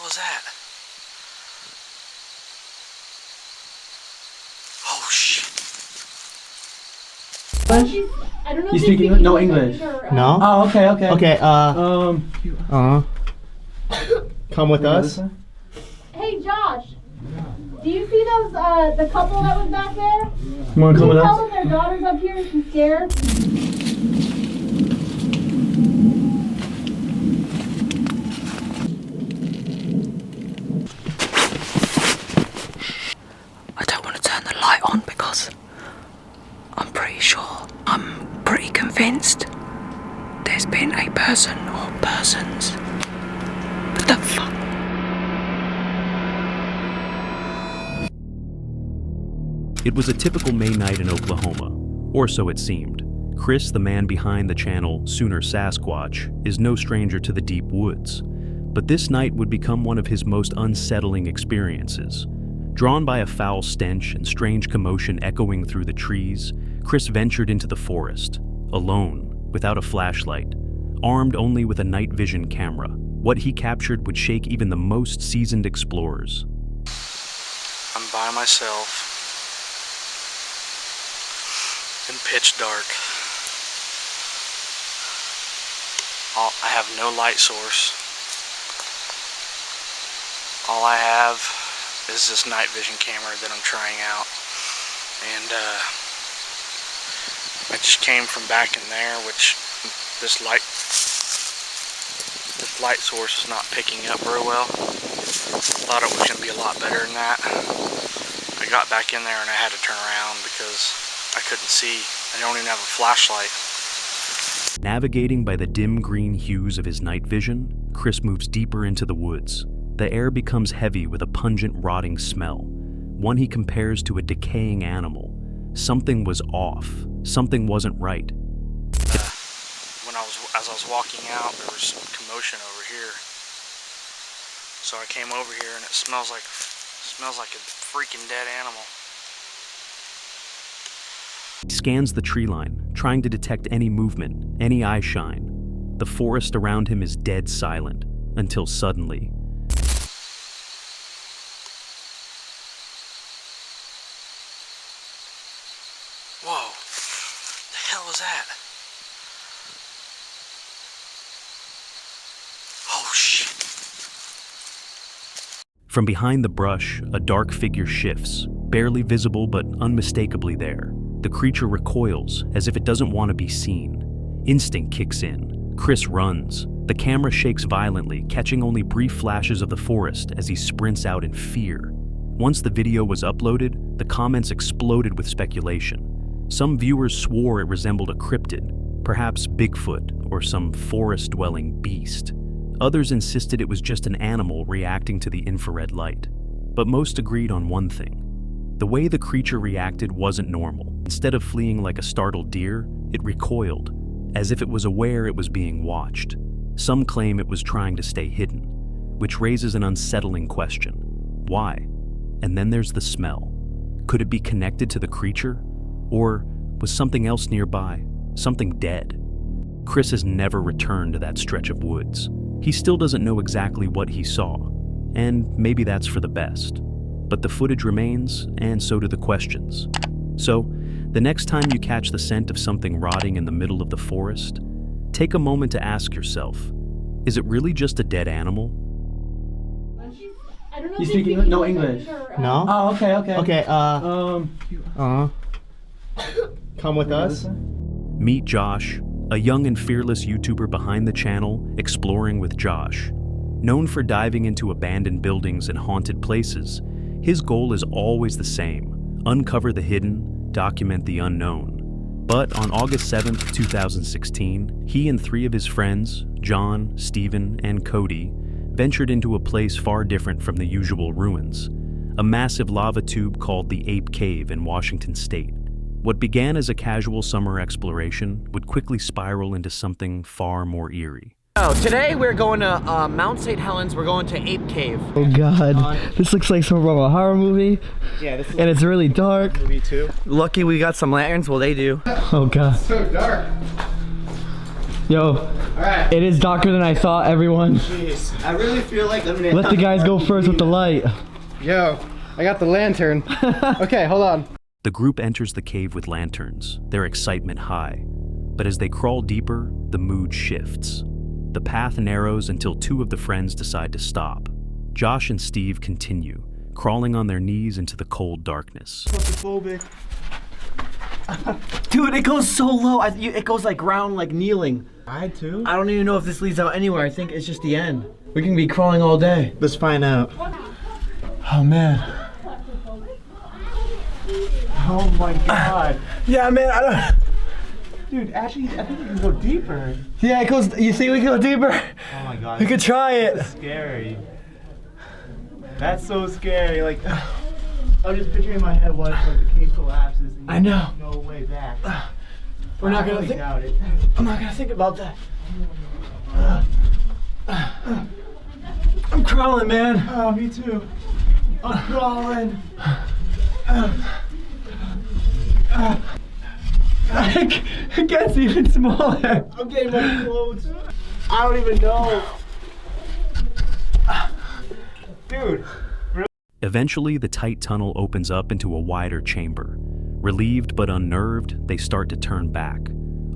was that? Oh shit. I don't know You if speak English? No English. No? Oh, okay, okay. Okay, come with us. Hey Josh, do you see those, the couple that was back there? You wanna come Can with you tell us? them their daughter's up here and she's scared? I don't want to turn the light on because I'm pretty convinced there's been a person or persons. What the fuck? It was a typical May night in Oklahoma, or so it seemed. Chris, the man behind the channel Sooner Sasquatch, is no stranger to the deep woods. But this night would become one of his most unsettling experiences. Drawn by a foul stench and strange commotion echoing through the trees, Chris ventured into the forest, alone, without a flashlight, armed only with a night vision camera. What he captured would shake even the most seasoned explorers. I'm by myself in pitch dark. I have no light source. All I have is this night vision camera that I'm trying out, and I just came from back in there, which this light source is not picking up very well. Thought it was going to be a lot better than that. I got back in there and I had to turn around because I couldn't see. I don't even have a flashlight. Navigating by the dim green hues of his night vision, Chris moves deeper into the woods. The air becomes heavy with a pungent, rotting smell, one he compares to a decaying animal. Something was off. Something wasn't right. As I was walking out, there was some commotion over here. So I came over here and it smells like a freaking dead animal. He scans the tree line, trying to detect any movement, any eye shine. The forest around him is dead silent, until suddenly, Whoa, the hell was that? Oh shit. from behind the brush, a dark figure shifts, barely visible but unmistakably there. The creature recoils, as if it doesn't want to be seen. Instinct kicks in. Chris runs. The camera shakes violently, catching only brief flashes of the forest as he sprints out in fear. Once the video was uploaded, the comments exploded with speculation. Some viewers swore it resembled a cryptid, perhaps Bigfoot or some forest-dwelling beast. Others insisted it was just an animal reacting to the infrared light. But most agreed on one thing. The way the creature reacted wasn't normal. Instead of fleeing like a startled deer, it recoiled, as if it was aware it was being watched. Some claim it was trying to stay hidden, which raises an unsettling question. Why? And then there's the smell. Could it be connected to the creature? Or was something else nearby? Something dead? Chris has never returned to that stretch of woods. He still doesn't know exactly what he saw, and maybe that's for the best. But the footage remains, and so do the questions. So, the next time you catch the scent of something rotting in the middle of the forest, take a moment to ask yourself, is it really just a dead animal? I don't know You if speak they English? No English. No? Oh, okay, okay. Okay, come with us. Meet Josh, a young and fearless YouTuber behind the channel Exploring with Josh. Known for diving into abandoned buildings and haunted places, his goal is always the same: uncover the hidden, document the unknown. But on August 7th, 2016, he and 3 of his friends, John, Stephen, and Cody, ventured into a place far different from the usual ruins, a massive lava tube called the Ape Cave in Washington State. What began as a casual summer exploration would quickly spiral into something far more eerie. Oh, today we're going to Mount St. Helens. We're going to Ape Cave. Oh god, this looks like some from a horror movie. Yeah, this is And it's really dark. movie too. Lucky we got some lanterns. Well, they do. Oh god. So dark. Yo, Alright. it is darker than I thought, everyone. Jeez. I really feel like I'm gonna Let the guys go first with the light. Yo, I got the lantern. Okay, hold on. The group enters the cave with lanterns, their excitement high. But as they crawl deeper, the mood shifts. The path narrows until two of the friends decide to stop. Josh and Steve continue, crawling on their knees into the cold darkness. Claustrophobic. Dude, it goes so low. It goes like ground, like kneeling. I too. I don't even know if this leads out anywhere. I think it's just the end. We can be crawling all day. Let's find out. Oh man. Oh my god. Yeah, man. I don't. Dude, actually, I think you can go deeper. Yeah, it goes. You think we can go deeper? Oh my god. We could try it. That's scary. That's so scary. Like, I'm just picturing in my head what if like, the cave collapses and I know. no way back. We're not I gonna really think. doubt it. I'm not gonna think about that. I'm crawling, man. Oh, me too. I'm crawling. It gets even smaller. I'm getting my clothes. I don't even know. Dude. Eventually, the tight tunnel opens up into a wider chamber. Relieved but unnerved, they start to turn back,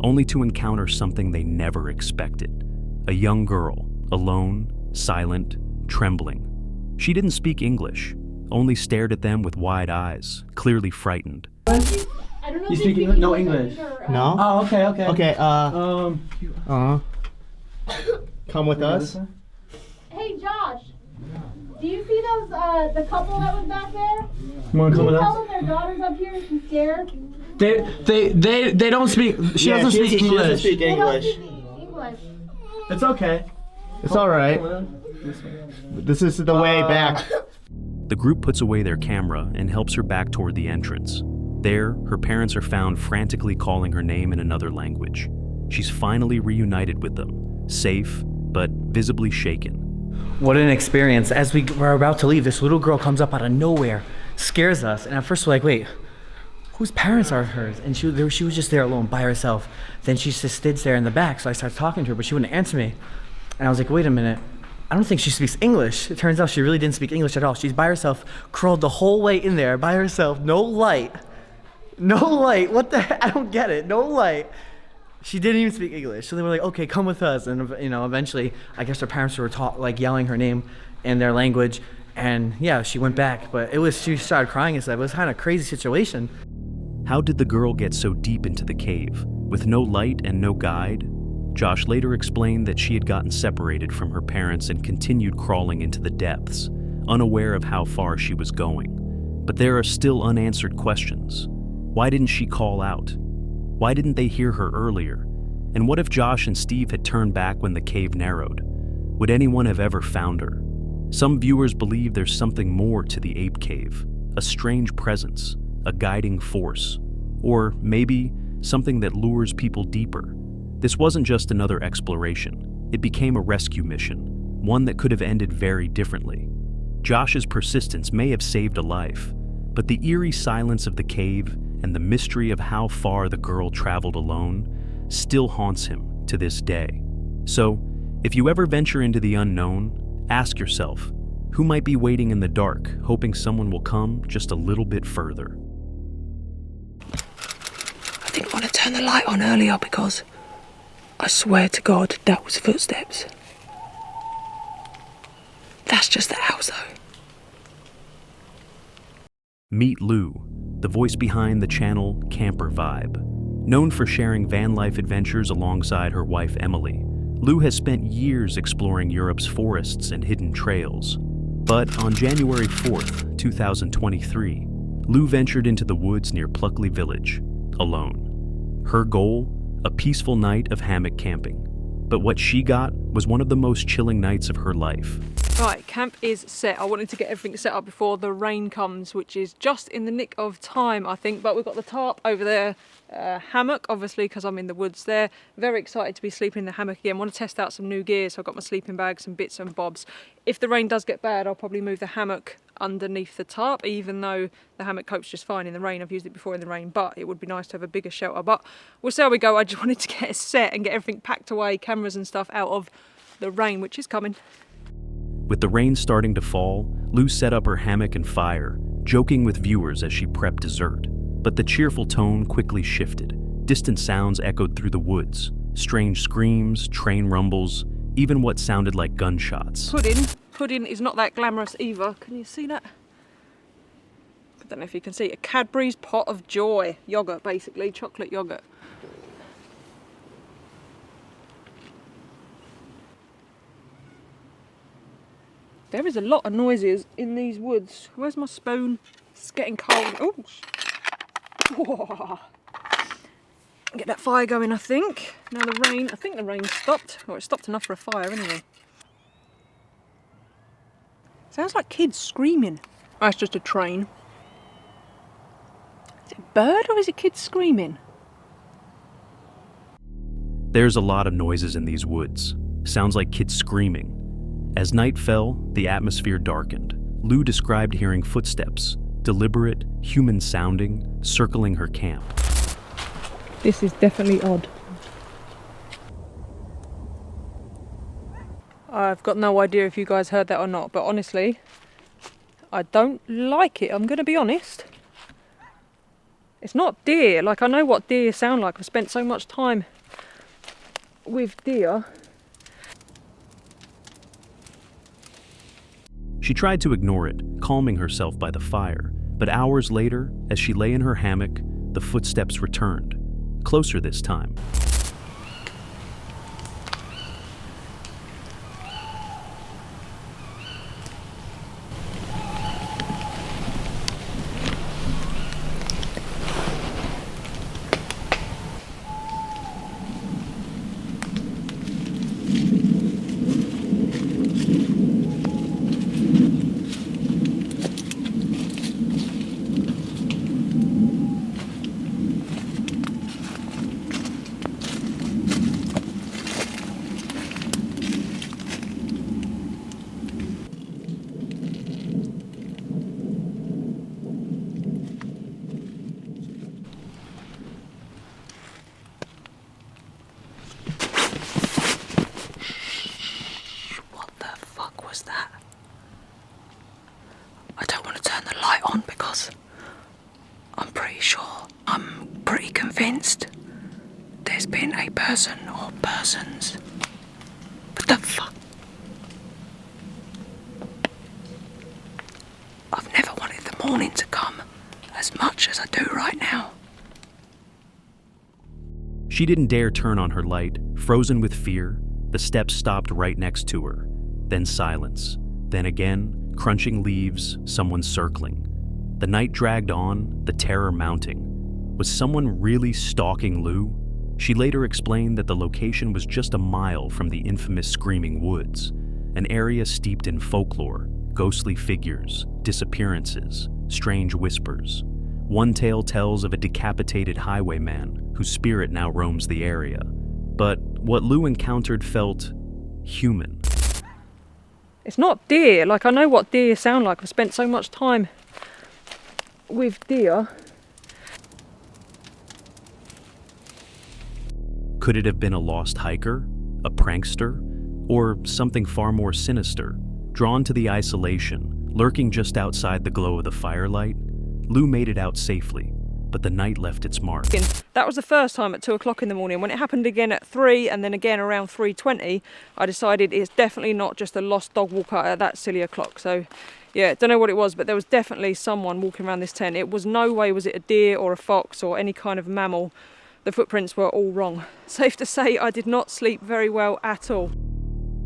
only to encounter something they never expected. A young girl, alone, silent, trembling. She didn't speak English, only stared at them with wide eyes, clearly frightened. I don't know You if speak they English? No English. No? Oh, okay, okay. Okay, come with Wanna us. listen? Hey, Josh. Do you see those, the couple that was back there? You wanna Can come you with tell us? them their daughter's up here and she's scared? They don't speak. She doesn't speak She doesn't English. speak They don't English. speak English. It's okay. It's alright. This is the way back. The group puts away their camera and helps her back toward the entrance. There, her parents are found frantically calling her name in another language. She's finally reunited with them, safe, but visibly shaken. What an experience. As we were about to leave, this little girl comes up out of nowhere, scares us, and at first we're like, wait, whose parents are hers? And she was just there alone by herself. Then she just stood there in the back, so I started talking to her, but she wouldn't answer me. And I was like, wait a minute, I don't think she speaks English. It turns out she really didn't speak English at all. She's by herself, crawled the whole way in there by herself, no light. No light, what the heck? I don't get it, no light. She didn't even speak English. So they were like, okay, come with us. And eventually, I guess her parents were yelling her name in their language. And yeah, she went back, but she started crying and stuff. It was kind of a crazy situation. How did the girl get so deep into the cave, with no light and no guide? Josh later explained that she had gotten separated from her parents and continued crawling into the depths, unaware of how far she was going. But there are still unanswered questions. Why didn't she call out? Why didn't they hear her earlier? And what if Josh and Steve had turned back when the cave narrowed? Would anyone have ever found her? Some viewers believe there's something more to the ape cave, a strange presence, a guiding force, or maybe something that lures people deeper. This wasn't just another exploration. It became a rescue mission, one that could have ended very differently. Josh's persistence may have saved a life, but the eerie silence of the cave and the mystery of how far the girl traveled alone still haunts him to this day. So, if you ever venture into the unknown, ask yourself, who might be waiting in the dark, hoping someone will come just a little bit further? I didn't want to turn the light on earlier because I swear to God that was footsteps. That's just the house though. Meet Lou, the voice behind the channel Camper Vibe. Known for sharing van life adventures alongside her wife Emily, Lou has spent years exploring Europe's forests and hidden trails. But on January 4th, 2023, Lou ventured into the woods near Pluckley Village, alone. Her goal? A peaceful night of hammock camping. But what she got was one of the most chilling nights of her life. Right, camp is set. I wanted to get everything set up before the rain comes, which is just in the nick of time, I think. But we've got the tarp over there, hammock, obviously, because I'm in the woods there. Very excited to be sleeping in the hammock again. Want to test out some new gear, so I've got my sleeping bag, some bits and bobs. If the rain does get bad, I'll probably move the hammock underneath the tarp, even though the hammock copes just fine in the rain. I've used it before in the rain, but it would be nice to have a bigger shelter. But we'll see how we go. I just wanted to get it set and get everything packed away, cameras and stuff, out of the rain, which is coming. With the rain starting to fall, Lou set up her hammock and fire, joking with viewers as she prepped dessert. But the cheerful tone quickly shifted. Distant sounds echoed through the woods. Strange screams, train rumbles, even what sounded like gunshots. Pudding is not that glamorous either. Can you see that? I don't know if you can see. A Cadbury's pot of joy. Yogurt, basically. Chocolate yogurt. There is a lot of noises in these woods. Where's my spoon? It's getting cold. Oh, whoa. Get that fire going, I think. Now the rain, I think the rain stopped. Or it stopped enough for a fire anyway. Sounds like kids screaming. That's just a train. Is it a bird or is it kids screaming? There's a lot of noises in these woods. Sounds like kids screaming. As night fell, the atmosphere darkened. Lou described hearing footsteps, deliberate, human-sounding, circling her camp. This is definitely odd. I've got no idea if you guys heard that or not, but honestly, I don't like it. I'm going to be honest. It's not deer. Like, I know what deer sound like. I've spent so much time with deer. She tried to ignore it, calming herself by the fire, but hours later, as she lay in her hammock, the footsteps returned, closer this time. I don't want to turn the light on because I'm pretty convinced there's been a person or persons. What the fuck? I've never wanted the morning to come as much as I do right now. She didn't dare turn on her light, frozen with fear. The steps stopped right next to her. Then silence. Then again, crunching leaves, someone circling. The night dragged on, the terror mounting. Was someone really stalking Lou? She later explained that the location was just a mile from the infamous Screaming Woods, an area steeped in folklore, ghostly figures, disappearances, strange whispers. One tale tells of a decapitated highwayman whose spirit now roams the area. But what Lou encountered felt human. It's not deer. Like, I know what deer sound like. I've spent so much time with deer. Could it have been a lost hiker, a prankster, or something far more sinister? Drawn to the isolation, lurking just outside the glow of the firelight, Lou made it out safely, but the night left its mark. That was the first time at 2 o'clock in the morning. When it happened again at 3 and then again around 3:20, I decided it's definitely not just a lost dog walker at that silly o'clock. So yeah, don't know what it was, but there was definitely someone walking around this tent. It was no way was it a deer or a fox or any kind of mammal. The footprints were all wrong. Safe to say I did not sleep very well at all.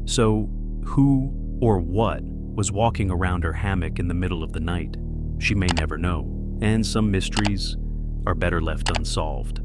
So who or what was walking around her hammock in the middle of the night? She may never know, and some mysteries are better left unsolved.